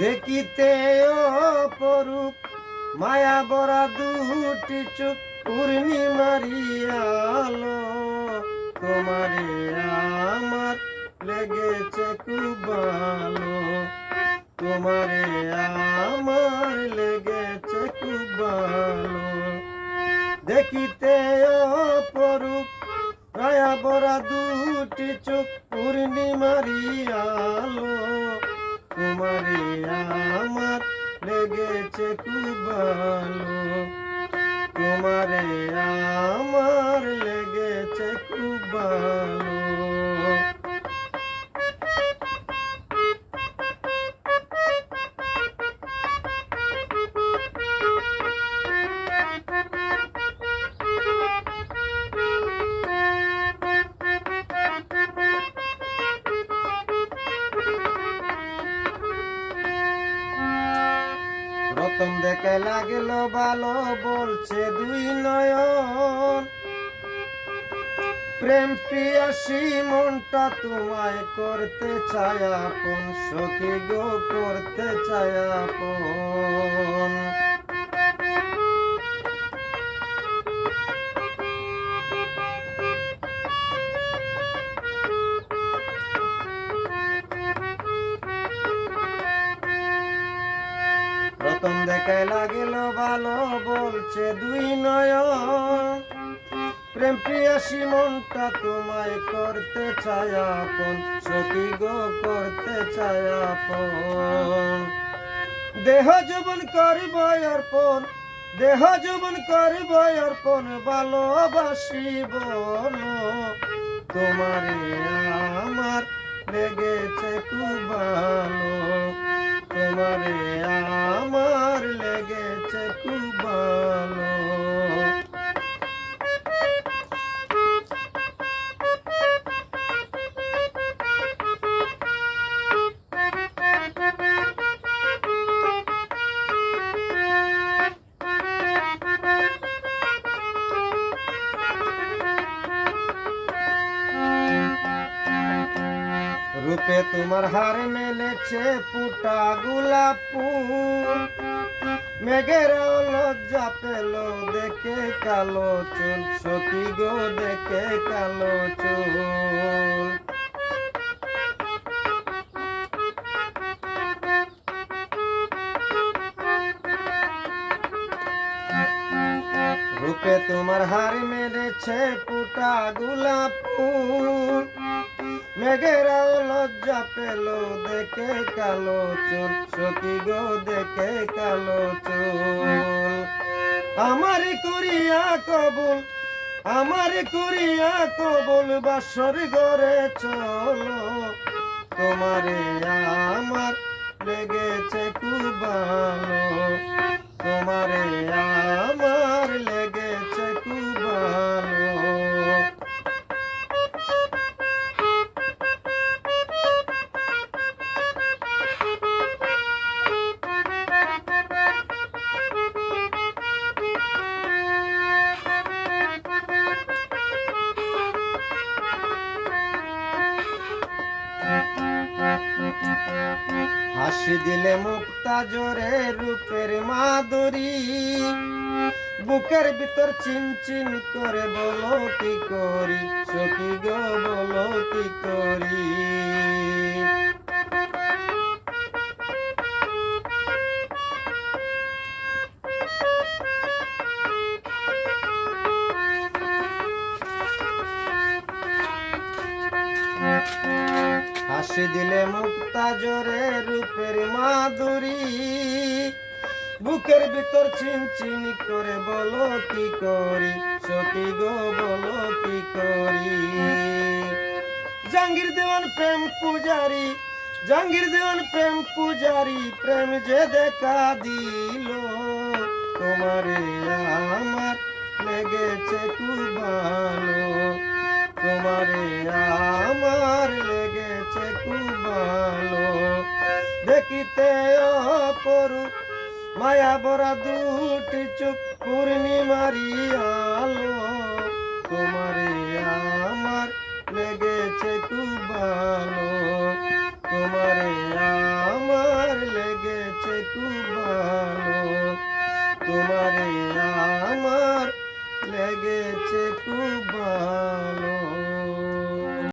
দেখিতে অপরূপ মায়া বরা দুটি চোখ পূর্ণিমারি আলো তোমারে আমার লেগেছে খুব ভালো তোমারে আমার লেগেছে খুব ভালো দেখিতে অপরূপ মায়া বরা দুটি চোখ পূর্ণিমারি আলো তোমারে আমার লেগেছে খুব ভালো তোমারে আমার লেগেছে খুব ভালো প্রথম দেখে লাগল ভালো বলছে দুই নয়ন প্রেম প্রিয়াসী মনটা তোমায় করতে চায় আপন সখী গো করতে চায় আপন প্রথম দেখায় লাগিল ভালো বলছে দুই নয়ন প্রেম প্রিয়াসী মনটা তোমায় করতে চায় আপন সখী গো করতে চায় আপন দেহ যৌবন করিব অর্পণ দেহ যৌবন করিব অর্পণ ভালোবাসি বলো তোমারে আমার লেগেছে খুব ভালো তোমারে আমার লেগেছে খুব ভালো রূপে তোমার হার মেলেছে ফুটা গোলাপ ফুল মেঘের লজ্জা পেল দেখে কালো চুল সখী গো দেখে কালো চুল রূপে তোমার হার মেলেছে ফুটা গোলাপ ফুল মেঘেরাও লজ্জা পেল দেখে কালো চুল সখী গো দেখে কালো চুল আমার করিয়া কবুল বাসর ঘরে চলো তোমারে আমার লেগেছে খুব ভালো তোমারে আমার লেগেছে খুব ভালো হাসি দিলে মুক্তা জোরে রূপের মাধুরী বুকের ভিতর চিনচিন করে বলো কি করি সখী গো বলো কি করি হাসি দিলে মুক্তা জোরে রূপের মাধুরী বুকের ভিতর চিনচিন করে বলো কি করি সখী গো বলো কি করি জাহাঙ্গীর দেওয়ান প্রেম পূজারি প্রেম যে দেখা দিল তোমারে আমার লেগেছে খুব ভালো দেখিতে অপরূপ মায়া ভরা দুটি চোখ পূর্ণিমারি আলো তোমারে আমার লেগেছে খুব ভালো তোমারে আমার লেগেছে খুব ভালো তোমার